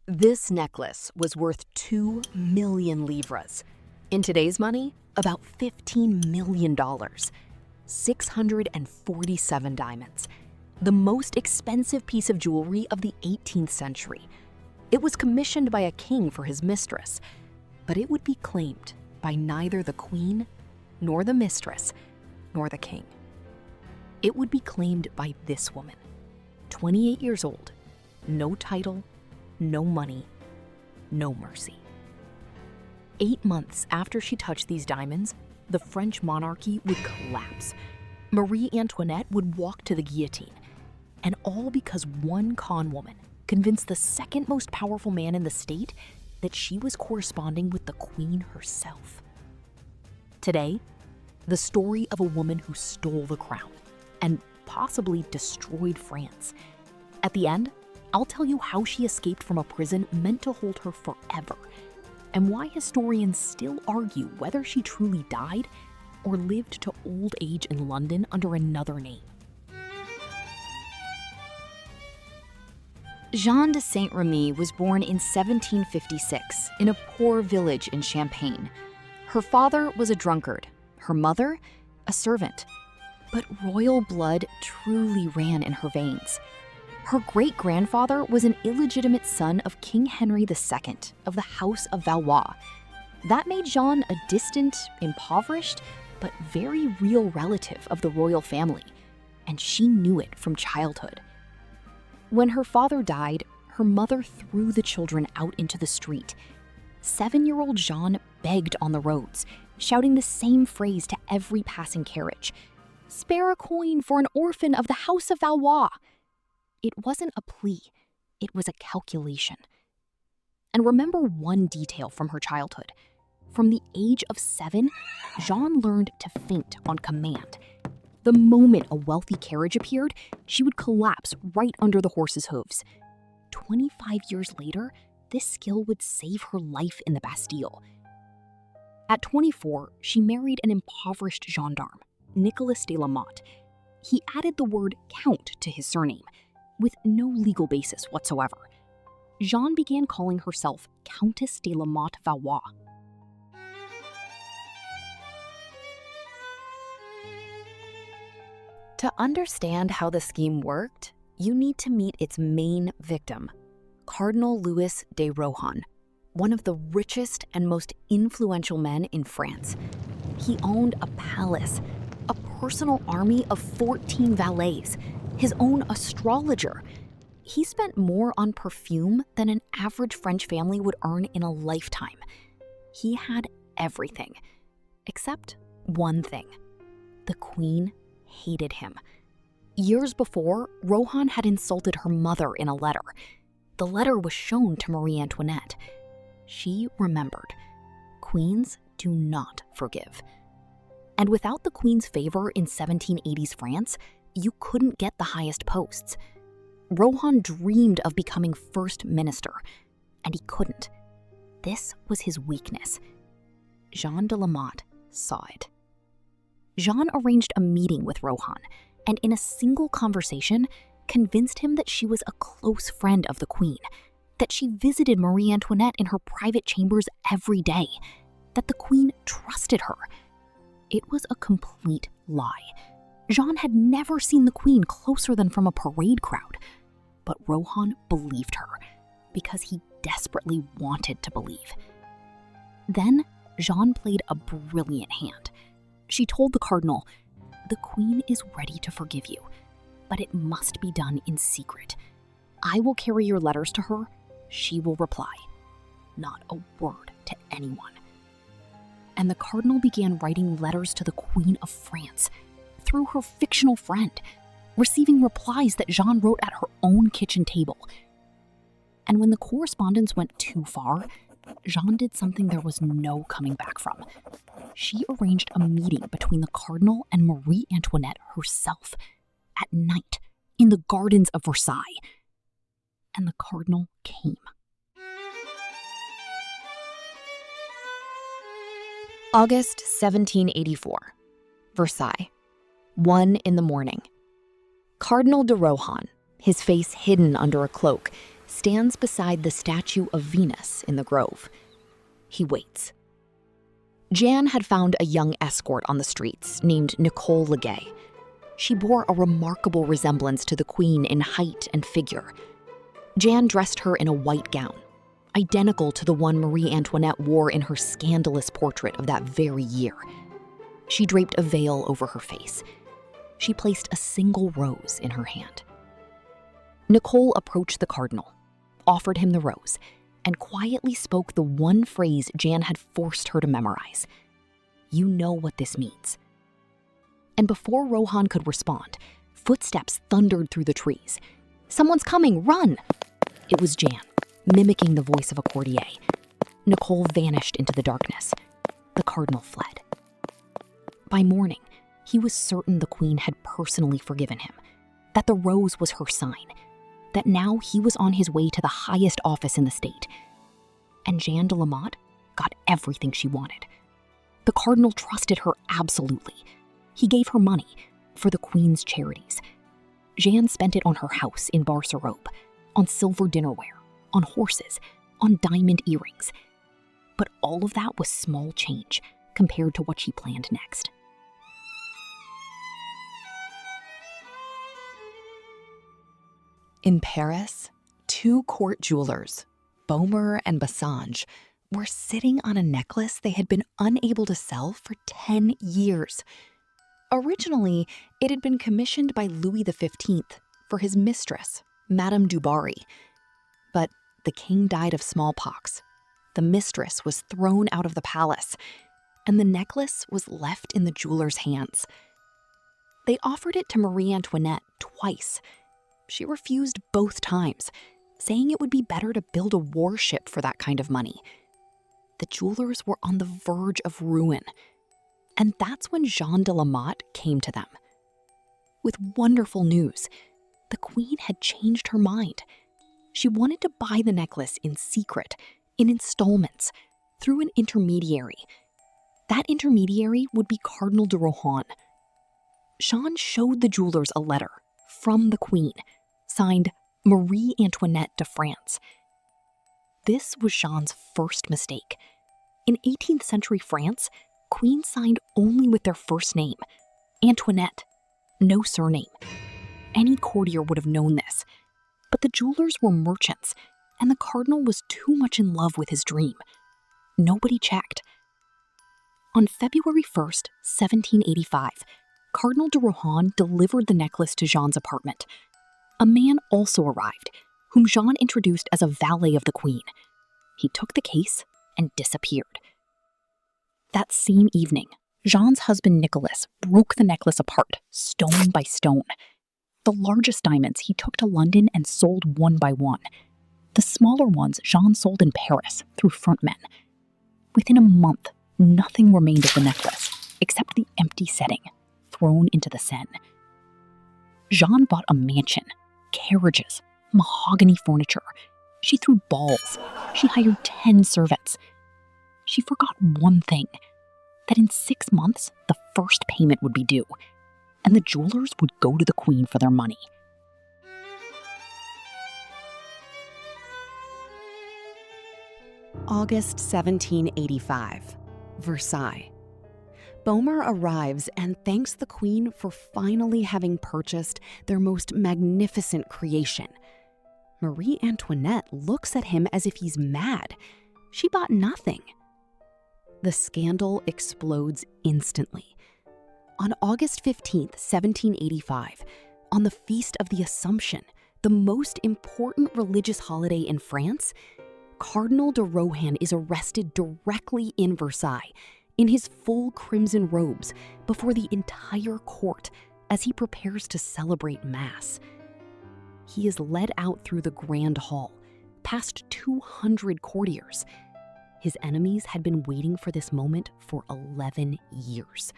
This necklace was worth 2 million livres. In today's money, about $15 million. 647 diamonds. The most expensive piece of jewelry of the 18th century. It was commissioned by a king for his mistress, but it would be claimed by neither the queen, nor the mistress, nor the king. It would be claimed by this woman, 28 years old, no title, no money, no mercy. 8 months after she touched these diamonds, the French monarchy would collapse. Marie Antoinette would walk to the guillotine, and all because one con woman convinced the second most powerful man in the state that she was corresponding with the queen herself. Today, the story of a woman who stole the crown and possibly destroyed France. At the end, I'll tell you how she escaped from a prison meant to hold her forever, and why historians still argue whether she truly died or lived to old age in London under another name. Jeanne de Saint-Rémy was born in 1756 in a poor village in Champagne. Her father was a drunkard, her mother, a servant. But royal blood truly ran in her veins. Her great-grandfather was an illegitimate son of King Henry II of the House of Valois. That made Jeanne a distant, impoverished, but very real relative of the royal family, and she knew it from childhood. When her father died, her mother threw the children out into the street. 7-year-old Jeanne begged on the roads, shouting the same phrase to every passing carriage. "Spare a coin for an orphan of the House of Valois." It wasn't a plea, it was a calculation. And remember one detail from her childhood. From the age of 7, Jeanne learned to faint on command. The moment a wealthy carriage appeared, she would collapse right under the horse's hooves. 25 years later, this skill would save her life in the Bastille. At 24, she married an impoverished gendarme, Nicolas de la Motte. He added the word count to his surname, with no legal basis whatsoever. Jeanne began calling herself Countess de la Motte Valois. To understand how the scheme worked, you need to meet its main victim, Cardinal de Rohan, one of the richest and most influential men in France. He owned a palace, a personal army of 14 valets, his own astrologer. He spent more on perfume than an average French family would earn in a lifetime. He had everything, except one thing. The queen hated him. Years before, Rohan had insulted her mother in a letter. The letter was shown to Marie Antoinette. She remembered. Queens do not forgive. And without the queen's favor in 1780s France, you couldn't get the highest posts. Rohan dreamed of becoming first minister, and he couldn't. This was his weakness. Jeanne de la Motte saw it. Jeanne arranged a meeting with Rohan, and in a single conversation, convinced him that she was a close friend of the queen, that she visited Marie Antoinette in her private chambers every day, that the queen trusted her. It was a complete lie. Jeanne had never seen the queen closer than from a parade crowd, but Rohan believed her because he desperately wanted to believe. Then Jeanne played a brilliant hand. She told the cardinal, "The queen is ready to forgive you, but it must be done in secret. I will carry your letters to her. She will reply. Not a word to anyone." And the cardinal began writing letters to the Queen of France through her fictional friend, receiving replies that Jeanne wrote at her own kitchen table. And when the correspondence went too far, Jeanne did something there was no coming back from. She arranged a meeting between the cardinal and Marie Antoinette herself at night in the gardens of Versailles. And the cardinal came. August 1784, Versailles, 1 in the morning. Cardinal de Rohan, his face hidden under a cloak, stands beside the statue of Venus in the grove. He waits. Jeanne had found a young escort on the streets named Nicole Legay. She bore a remarkable resemblance to the queen in height and figure. Jeanne dressed her in a white gown, identical to the one Marie Antoinette wore in her scandalous portrait of that very year. She draped a veil over her face. She placed a single rose in her hand. Nicole approached the cardinal, offered him the rose, and quietly spoke the one phrase Jeanne had forced her to memorize. "You know what this means." And before Rohan could respond, footsteps thundered through the trees. "Someone's coming, run!" It was Jeanne, mimicking the voice of a courtier. Nicole vanished into the darkness. The cardinal fled. By morning, he was certain the queen had personally forgiven him, that the rose was her sign, that now he was on his way to the highest office in the state. And Jeanne de la Motte got everything she wanted. The cardinal trusted her absolutely. He gave her money for the queen's charities. Jeanne spent it on her house in Bar-sur-Aube, on silver dinnerware, on horses, on diamond earrings. But all of that was small change compared to what she planned next. In Paris, two court jewelers, Baumer and Bassange, were sitting on a necklace they had been unable to sell for 10 years. Originally, it had been commissioned by Louis XV for his mistress, Madame du Barry. But the king died of smallpox. The mistress was thrown out of the palace, and the necklace was left in the jeweler's hands. They offered it to Marie Antoinette twice. She refused both times, saying it would be better to build a warship for that kind of money. The jewelers were on the verge of ruin. And that's when Jeanne de la Motte came to them. With wonderful news, the queen had changed her mind. She wanted to buy the necklace in secret, in installments, through an intermediary. That intermediary would be Cardinal de Rohan. Jeanne showed the jewelers a letter from the queen, signed Marie Antoinette de France. This was Jeanne's first mistake. In 18th century France, queens signed only with their first name, Antoinette, no surname. Any courtier would have known this, but the jewelers were merchants, and the cardinal was too much in love with his dream. Nobody checked. On February 1st, 1785, Cardinal de Rohan delivered the necklace to Jeanne's apartment. A man also arrived, whom Jeanne introduced as a valet of the queen. He took the case and disappeared. That same evening, Jeanne's husband Nicholas broke the necklace apart, stone by stone. The largest diamonds he took to London and sold one by one. The smaller ones Jeanne sold in Paris through frontmen. Within a month, nothing remained of the necklace except the empty setting, thrown into the Seine. Jeanne bought a mansion, carriages, mahogany furniture. She threw balls. She hired 10 servants. She forgot one thing, that in 6 months, the first payment would be due, and the jewelers would go to the queen for their money. August 1785, Versailles. Baumer arrives and thanks the queen for finally having purchased their most magnificent creation. Marie Antoinette looks at him as if he's mad. She bought nothing. The scandal explodes instantly. On August 15th, 1785, on the Feast of the Assumption, the most important religious holiday in France, Cardinal de Rohan is arrested directly in Versailles, in his full crimson robes, before the entire court as he prepares to celebrate Mass. He is led out through the Grand Hall, past 200 courtiers. His enemies had been waiting for this moment for 11 years.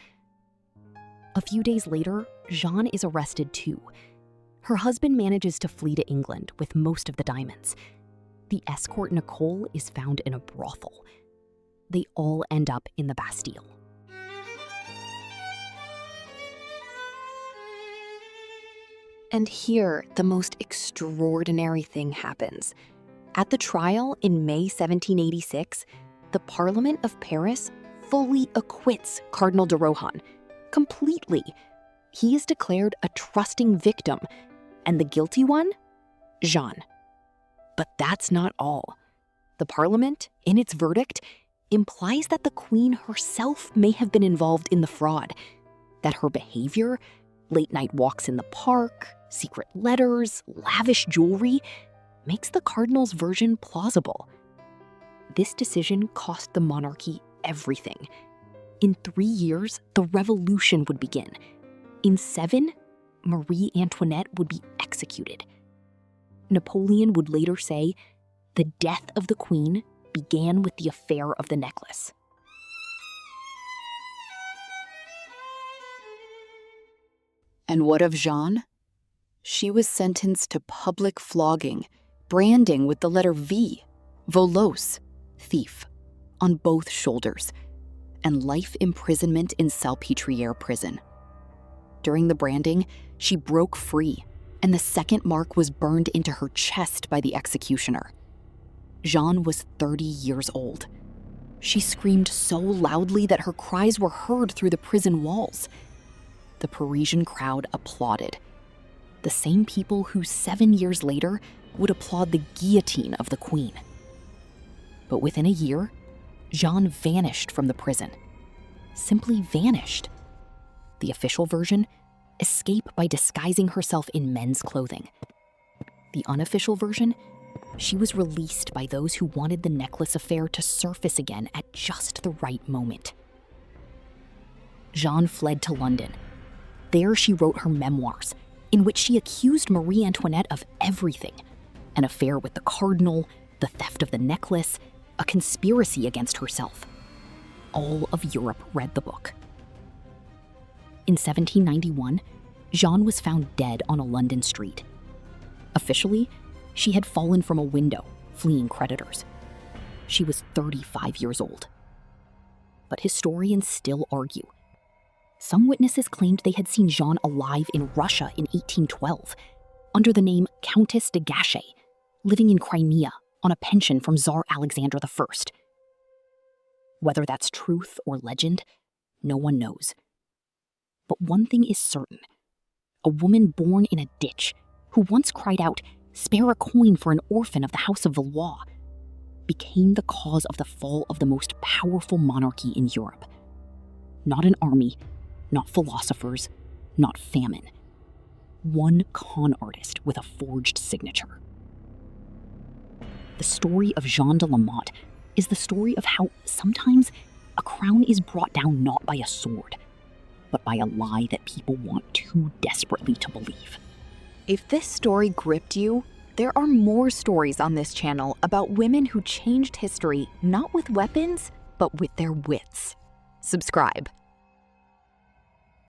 A few days later, Jeanne is arrested too. Her husband manages to flee to England with most of the diamonds. The escort Nicole is found in a brothel. They all end up in the Bastille. And here, the most extraordinary thing happens. At the trial in May 1786, the Parliament of Paris fully acquits Cardinal de Rohan, completely. He is declared a trusting victim, and the guilty one? Jeanne. But that's not all. The Parliament, in its verdict, implies that the Queen herself may have been involved in the fraud, that her behavior, late-night walks in the park, secret letters, lavish jewelry, makes the Cardinal's version plausible. This decision cost the monarchy everything. In 3 years, the revolution would begin. In 7, Marie Antoinette would be executed. Napoleon would later say, "The death of the Queen began with the affair of the necklace." And what of Jeanne? She was sentenced to public flogging, branding with the letter V, volos, thief, on both shoulders, and life imprisonment in Salpêtrière prison. During the branding, she broke free, and the second mark was burned into her chest by the executioner. Jeanne was 30 years old. She screamed so loudly that her cries were heard through the prison walls. The Parisian crowd applauded. The same people who 7 years later would applaud the guillotine of the Queen. But within a year, Jeanne vanished from the prison. Simply vanished. The official version, escape by disguising herself in men's clothing. The unofficial version, she was released by those who wanted the necklace affair to surface again at just the right moment. Jeanne fled to London. There she wrote her memoirs, in which she accused Marie Antoinette of everything: an affair with the cardinal, the theft of the necklace, a conspiracy against herself. All of Europe read the book. In 1791, Jeanne was found dead on a London street. Officially, she had fallen from a window, fleeing creditors. She was 35 years old. But historians still argue. Some witnesses claimed they had seen Jeanne alive in Russia in 1812, under the name Countess de Gachet, living in Crimea on a pension from Tsar Alexander I. Whether that's truth or legend, no one knows. But one thing is certain. A woman born in a ditch, who once cried out, "Spare a coin for an orphan of the House of Valois," became the cause of the fall of the most powerful monarchy in Europe. Not an army, not philosophers, not famine. One con artist with a forged signature. The story of Jeanne de la Motte is the story of how sometimes a crown is brought down not by a sword, but by a lie that people want too desperately to believe. If this story gripped you, there are more stories on this channel about women who changed history not with weapons, but with their wits. Subscribe.